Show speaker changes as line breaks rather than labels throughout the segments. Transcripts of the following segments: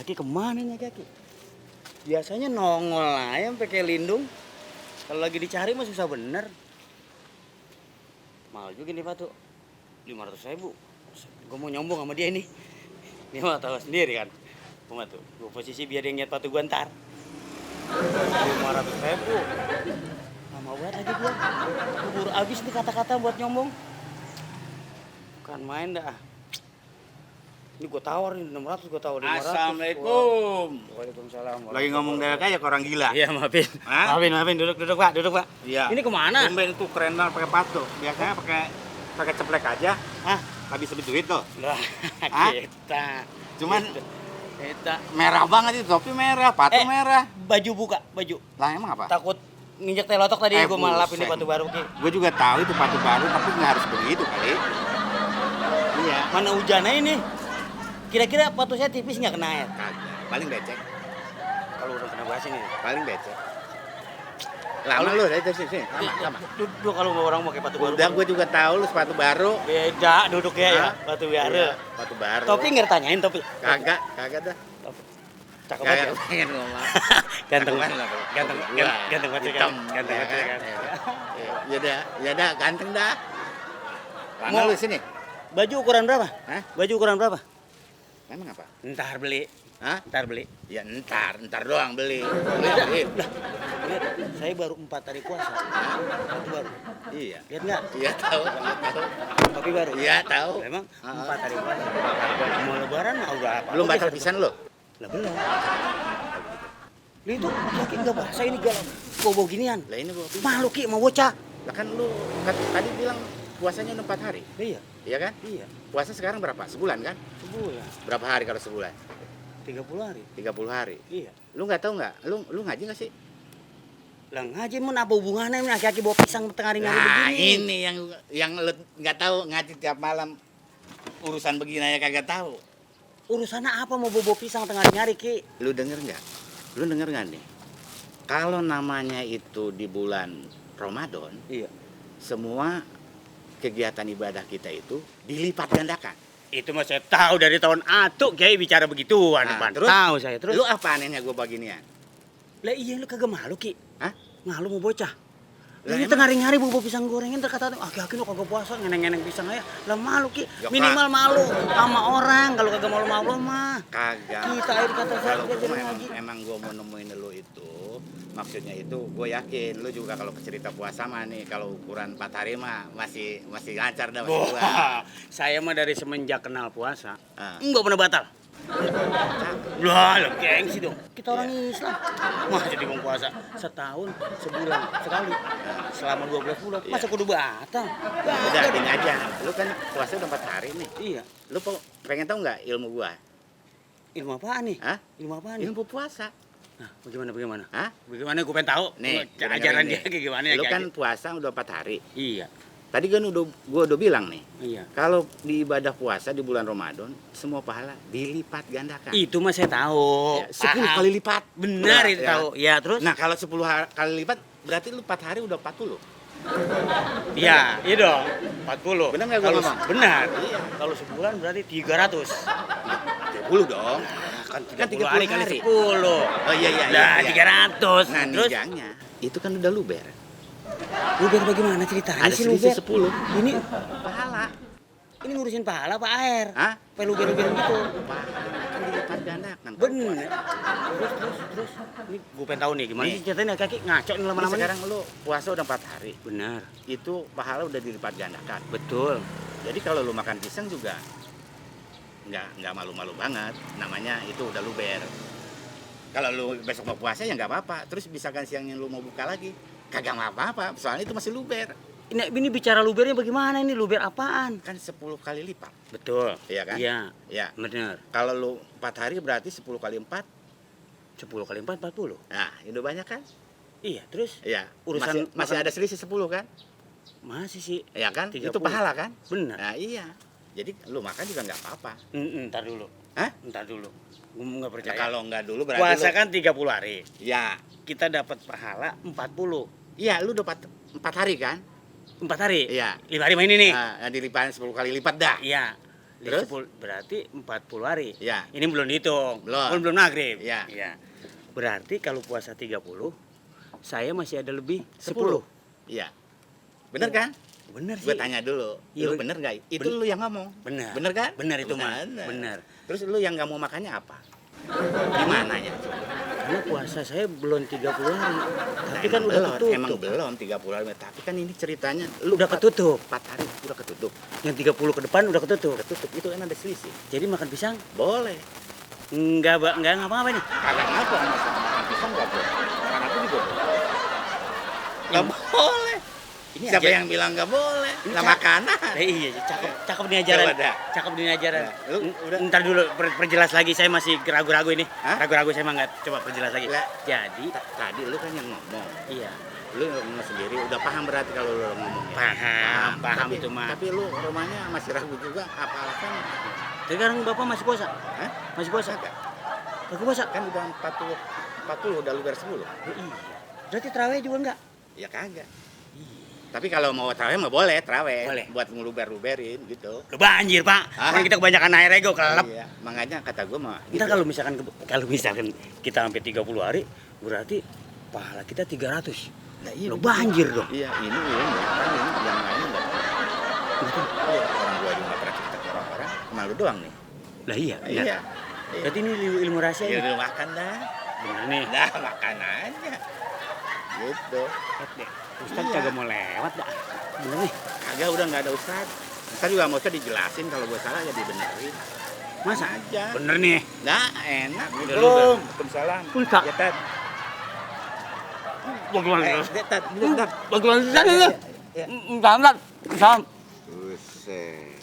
Ki kemana nih Ki? Biasanya nongol aja pakai lindung. Kalau lagi dicari mah susah bener. Mahal juga nih Patu. 500.000. Gue mau nyombong sama dia ini. Dia mah tahu sendiri kan. Gue tuh, gue posisi biar dia ngeliat Patu gue ntar. 500.000. Lama banget lagi dia. Keburu abis nih kata-kata buat nyombong. Bukan main dah. Ini gue tawarin 600, gue tawarin 500.
Assalamualaikum.
Waalaikumsalam.
Lagi ngomong dari kayak orang gila.
Iya, maafin.
Hah?
Maafin. Duduk, Pak.
Iya.
Ini kemana?
Tumben itu keren banget pakai patu. Biasanya pakai ceplek aja.
Hah?
Habis lebih duit tuh.
Lah,
Hah?
kita.
Cuman
Kita.
merah banget itu, topi merah, patu merah.
Baju buka, baju.
Lah emang apa?
Takut nginjek telotok tadi gue malah lapin di
buset.
Patu Baru, Ki.
Gue juga tahu itu patu baru, tapi nggak harus begitu kali. Iya.
Mana hujannya ini? Kira-kira patu saya tipis nggak kena air?
Kagak. Paling becek.
Kalau udah kena basi nih.
Paling becek. Lama lu dari sini. Lama.
Duduk kalau orang mau pakai Patu Baru.
Udah gue juga tahu lu sepatu baru.
Beda duduknya ya,
Hah?
Patu Baru.
Iya, patu baru.
Topi nggak ditanyain topi?
Kagak dah.
Topi. Cakep banget.
Kagak pengen ngomong.
Ganteng
Cakep
banget.
banget.
Ganteng banget.
Hitam.
Ganteng
Ya
banget.
kan? Ya dah, ganteng dah. Mana
Mau-
lu sini?
Baju ukuran berapa?
Hah?
Baju ukuran berapa?
Emang apa?
Ntar beli.
Hah?
Ntar beli.
Ya ntar doang beli.
Lihat,
Beli.
lihat, saya baru 4 hari puasa. Patu baru.
Iya.
Lihat nggak?
Iya tahu.
Topi baru.
Iya tahu.
Memang
Ah.
4 hari puasa. Mau lebaran mau udah apa?
Belum batal pisan lu?
Lah belum. Lah itu laki nggak bahasa ini galau. Bobo ginian.
Lah ini gua
Malu Ki mau bocah.
Lah kan lu tadi bilang puasanya 4 hari.
Iya,
Iya kan?
iya.
Puasa sekarang berapa? Sebulan kan?
Sebulan.
Berapa hari kalau sebulan?
30 hari.
30 hari.
Iya.
Lu nggak tahu nggak? Lu ngaji nggak sih?
Lah ngaji mun apa hubungannya ini aki-aki bawa pisang tengah hari nyari
Nah,
begini.
ini yang lu nggak tahu ngaji tiap malam urusan begini aja kagak tahu.
Urusannya apa mau bawa pisang tengah hari nyari Ki?
Lu denger nggak? Lu denger nggak nih? Kalau namanya itu di bulan Ramadan,
Iya.
semua kegiatan ibadah kita itu dilipat gandakan.
Itu mah saya tahu dari tahun atuk Kiai bicara begituan,
Nah,
Pan.
terus?
Tahu saya. Terus
Lu apa anehnya gua beginian?
lah iya lu kagak malu Ki.
Hah?
Malu mau bocah.
Lah,
Ini
emang-
tengah hari bawa pisang gorengan terkata aki-aki lu kagak puasa ngeneng-ngeneng pisang aja. Lah malu Ki.
Ya,
Minimal malu sama orang kalau kagak malu-malu mah.
Kagak.
Kita air kata saya
Kalau
biar
gua
jadi
emang,
ngaji.
emang gua mau nemuin lu itu, maksudnya itu gue yakin lu juga kalau cerita puasa mah nih kalau ukuran 4 hari mah masih lancar dah masih gua.
Wah, saya mah dari semenjak kenal puasa
Ah.
enggak pernah batal. Lah, lo gengsi dong. Kita orang Islam. Mah jadi mau puasa setahun, sebulan, sekali. Selama 12 bulan. Masa kudu batal?
Udah gini aja, lu kan puasa udah 4 hari nih.
Iya.
Lu pengen tahu nggak ilmu gua?
Ilmu apaan nih?
Hah?
Ilmu apaan nih?
Ilmu puasa.
Nah, bagaimana?
Hah?
Bagaimana gue pengen tahu?
Nih,
Ajaran
dengerin
dia
nih.
kayak gimana ya?
Lu
Ki
kan
Haji?
puasa udah 4 hari.
Iya.
Tadi kan gua udah bilang nih,
Iya.
kalau di ibadah puasa di bulan Ramadan, semua pahala dilipat gandakan.
Itu mah saya tahu.
Ya, 10
Paham.
kali lipat.
Benar
Ya,
itu
ya.
tahu. Ya, terus?
Nah, kalau 10 kali lipat berarti lu 4 hari udah 40.
Iya, iya dong. 40.
Benar nggak gua
Kalau
ngomong?
benar.
Iya.
Kalau sebulan berarti 300.
30 dong.
Kan
30
30 hari kali
hari.
10.
Oh iya iya.
Nah,
iya.
300.
Nah,
Terus
nijangnya itu kan udah luber.
luber bagaimana ceritanya
Ada
sih
selisih
luber?
10.
Ini
Pahala.
ini ngurusin pahala apa air?
Hah?
Apa luber-luber gitu?
Pahala kan dilipat gandakan.
Bener. Terus. Ini gue pengen tahu nih gimana
Nih.
sih ceritanya kaki ngaco nih
Ini
lama-lama nih.
sekarang lu puasa udah 4 hari.
Benar.
Itu pahala udah dilipat gandakan.
Betul.
Jadi kalau lu makan pisang juga nggak malu-malu banget. Namanya itu udah luber. Kalau lu besok mau puasa ya nggak apa-apa. Terus misalkan siangnya lu mau buka lagi, kagak apa-apa. Soalnya itu masih luber.
Ini bicara lubernya bagaimana ini? Luber apaan?
Kan 10 kali lipat.
Betul.
Iya kan?
Iya.
Ya.
Benar.
Kalau lu 4 hari berarti 10 kali 4.
10 kali 4 40.
Nah, itu banyak kan?
Iya, terus
Iya.
Urusan
masih
makan-
ada selisih 10 kan?
masih sih.
Iya kan?
30.
Itu pahala kan?
Benar.
Nah, iya. Jadi lu makan juga nggak apa-apa.
Ntar dulu.
Hah?
Ntar dulu. Gue nggak
Nah,
percaya.
kalau nggak dulu berarti
Puasa
lu,
kan 30 hari.
ya.
Kita dapat pahala 40.
Iya, lu dapat 4 hari kan?
4 hari?
Iya.
5 hari main ini nih?
Nah, dilipat 10 kali lipat dah.
Iya.
Terus?
Berarti 40 hari.
Ya.
Ini belum dihitung.
Belum.
Belum maghrib.
Ya.
Iya. Berarti kalau puasa 30, saya masih ada lebih
10.
10.
Iya. Bener kan?
Bener sih.
Gue tanya dulu,
Iya,
lu bener gak? Itu lu yang ngomong.
Bener.
Bener kan?
Bener itu mah.
Bener.
Bener.
Terus lu yang gak mau makannya apa? Gimana ya?
Karena puasa saya belum 30 hari. Tapi
Nah,
kan udah ketutup.
Emang belum 30 hari. Tapi kan ini ceritanya lu
Udah ketutup.
4 hari udah ketutup.
Yang 30 ke depan udah ketutup.
Ketutup itu kan ada selisih.
Jadi makan pisang
Boleh.
enggak ngapa-ngapa nih.
Kagak ngapa makan pisang gak boleh. Makan aku juga boleh. Gak boleh.
Ini
Siapa
aja-
yang bilang gak boleh?
Ini
Lah
ca-
makanan.
Iya, cakep nih ajaran.
Coba dah.
Cakep nih ajaran.
Nah, lu udah-
Ntar dulu perjelas lagi, saya masih ragu-ragu ini.
Hah?
Ragu-ragu saya mah nggak. Coba perjelas lagi.
Lah.
Jadi,
Tadi lu kan yang ngomong.
iya.
Lu ngomong sendiri udah paham berarti kalau lu ngomongnya.
Paham
tapi,
itu mah.
Tapi lu rumahnya masih ragu juga apa alasannya?
Sekarang Bapak masih puasa?
Hah?
Masih puasa?
Kagak.
Lagi puasa?
Kan udah 40 udah luber 10.
Oh, iya. Berarti terawih juga enggak?
Ya kagak. Tapi kalau mau terawih mah boleh terawih.
Boleh.
Buat ngeluber-luberin gitu.
Udah banjir, Pak.
Ah.
Orang kita kebanyakan air ego, kelelep.
Iya, makanya kata gua mah
Ntar kalau misalkan kita sampai 30 hari, berarti pahala kita 300.
Nah, iya,
Udah
begitu.
banjir dong.
Iya, ini kan ini yang lain enggak. Iya, orang gua juga nggak pernah cerita ke orang-orang, malu doang nih.
Lah iya.
Iya.
Iya. Berarti ini ilmu rahasia
Ya
ya?
udah makan dah.
Bener nih.
Nah, makan aja. Gitu.
Lihat deh, Ustadz
Iya.
kagak mau lewat dah. Bener nih.
Kagak udah nggak ada ustad. Ntar juga mau dijelasin kalau gua salah ya dibenerin.
Masa?
Aja.
Bener nih.
Nah, enak.
Udah,
Belum. Waalaikumsalam.
Ustaz.
Ya, Tat.
Bagaimana?
Tat. Bentar.
Bagaimana sih?
Ya.
Salam. Salam.
Buset.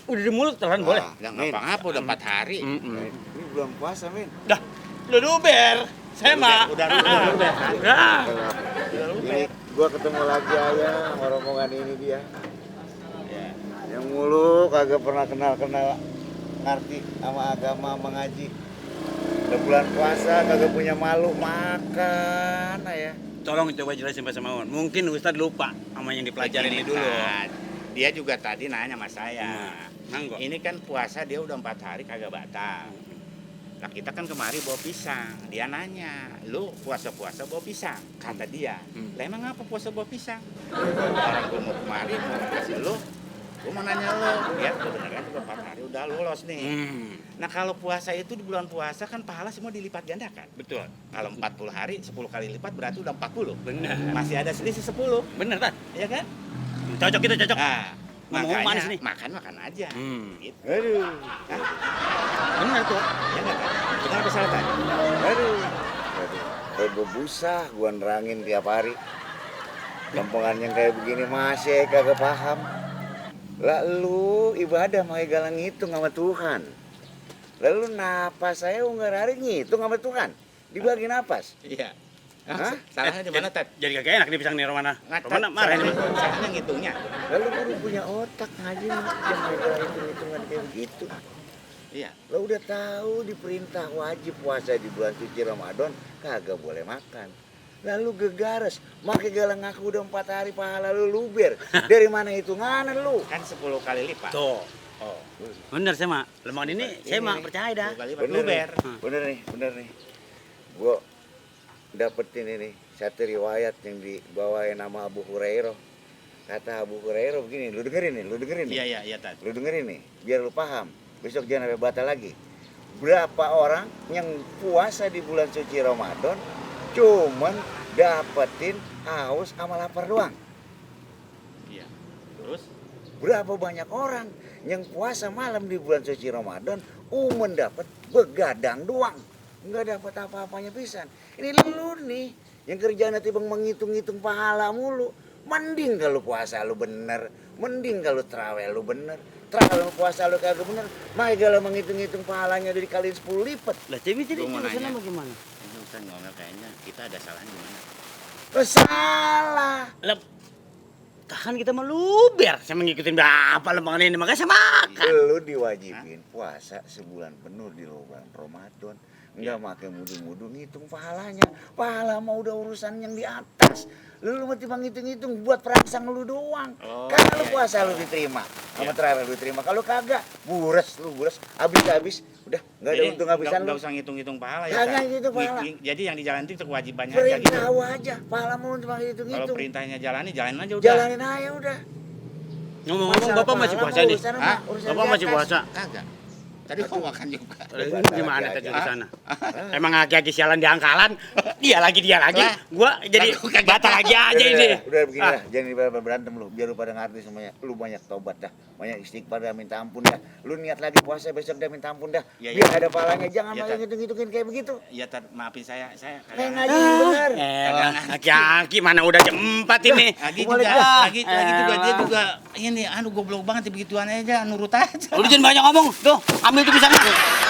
Udah di mulut telan boleh.
Ah,
Nggak ngapa-ngapa udah 4 hari.
Ini belum puasa, Min.
Dah. Udah luber. Saya mah.
Udah luber.
Dah.
Ini gua ketemu lagi ayah sama rombongan ini dia.
Ya.
Yang mulu kagak pernah kenal ngerti sama agama mengaji. Udah bulan puasa kagak punya malu makan ayah.
Tolong coba jelasin Pak Samaun. Mungkin Ustadz lupa sama yang dipelajarin ini dulu.
Tat. Dia juga tadi nanya sama saya.
Manggo.
Ini kan puasa dia udah 4 hari kagak batal. Nah kita kan kemari bawa pisang. Dia nanya, lu puasa-puasa bawa pisang? Kata dia. Lah emang apa puasa bawa pisang? Orang gue mau kemari mau kasih lu. Gue mau nanya lu. Dia kebenaran udah 4 hari udah lolos nih. Nah kalau puasa itu di bulan puasa kan pahala semua dilipat gandakan.
Betul.
Kalau 40 hari 10 kali lipat berarti udah 40.
Benar.
Masih ada selisih 10.
Bener, Tan.
Ya kan?
Cocok itu, cocok.
Nah,
Ngomong manis
makanya
nih.
makan aja. Gitu.
Aduh.
Bener tuh.
Ya nggak kan? Kita apa salah tadi?
Aduh. Kayak bebusah gua nerangin tiap hari. Kampungan yang kayak begini masih kagak paham. Lah lu ibadah mau galang ngitung sama Tuhan. Lalu napas saya unggar hari ngitung sama Tuhan. Dibagi napas.
Iya.
Hah?
Salahnya di mana, Tat?
Jadi kagak enak nih pisang nih Romana.
Nggak,
Romana
Tat.
marah ini.
Salahnya ngitungnya.
Lalu kudu punya otak ngaji mah jangan ada hitung-hitungan kayak begitu.
Iya.
Lo udah tahu diperintah wajib puasa di bulan suci Ramadan kagak boleh makan. Lalu gegares, make galang aku udah 4 hari pahala lu luber. Dari mana hitungannya lu?
Kan 10 kali lipat.
Tuh.
Oh.
Bener saya mah. Lembangan ini saya mah percaya dah.
10 kali lipat.
Bener
Luber.
nih, bener nih. Gua dapetin ini satu riwayat yang dibawain nama Abu Hurairah. Kata Abu Hurairah begini, lu dengerin nih.
Iya, iya, iya, Tat.
Lu dengerin nih, biar lu paham. Besok jangan sampai batal lagi. Berapa orang yang puasa di bulan suci Ramadan cuman dapetin haus sama lapar doang?
Iya. Terus?
Berapa banyak orang yang puasa malam di bulan suci Ramadan dapet begadang doang. Nggak dapat apa-apanya pisan. Ini lu nih yang kerjaan tiba menghitung-hitung pahala mulu. Mending kalau puasa lu bener, mending kalau terawih lu bener. Kalau puasa lu kagak bener, mah kalau menghitung-hitung pahalanya dari kali 10 lipat.
Lah tapi tadi
Gua mau
urusannya
nanya.
bagaimana?
Ini Ustaz ngomel kayaknya kita ada salahnya di mana?
Salah.
Lah tahan kita mah luber. Saya mengikutin berapa lembangan ini makanya saya makan.
Lu diwajibin puasa sebulan penuh di bulan Ramadan. Nggak pakai mudu-mudu ngitung pahalanya. Pahala mah udah urusan yang di atas. Lu mesti ngitung-ngitung buat perangsang lu doang.
Oh,
Kalau
iya,
puasa
iya.
lu diterima, sama
Iya.
terakhir lu diterima. Kalau kagak, bures, habis, udah nggak ada
Jadi,
untung habisan
nggak
lu.
usah ngitung-ngitung pahala ya.
Kagak
Kak?
ngitung pahala.
Jadi yang dijalani itu kewajibannya aja gitu.
Perintah aja, pahala mau cuma
Kalau
hitung-hitung.
perintahnya jalani, jalanin aja udah.
Jalanin aja udah.
Ngomong-ngomong
Masalah
Bapak masih
pahala
puasa
mah
nih?
urusan
Hah?
mah urusan
Bapak
di
masih
atas.
puasa?
Kagak. Tadi mau makan juga.
Gimana tadi di sana? Emang aki-aki sialan di angkalan, dia lagi.
Lah.
Gua jadi
Lah, gua kagak
batal lagi aja ini.
Udah begini
Ah.
lah, jangan berantem lu, biar lu pada ngerti semuanya. Lu banyak tobat dah, banyak istighfar dah, minta ampun dah. Lu niat lagi puasa besok dah minta ampun dah.
Ya,
Biar
ya.
ada pahalanya, jangan
Ya,
malah
Tad.
ngitung-ngitungin kayak begitu.
Iya, Tad, maafin saya
Kayak
kagak.
ngaji yang bener.
Aki-aki mana udah jam 4 ini.
Lagi
Balik
juga,
dah.
lagi juga dia juga ini goblok banget begituan aja nurut aja.
Udah jangan banyak ngomong. Tuh, ambil tuh pisangnya.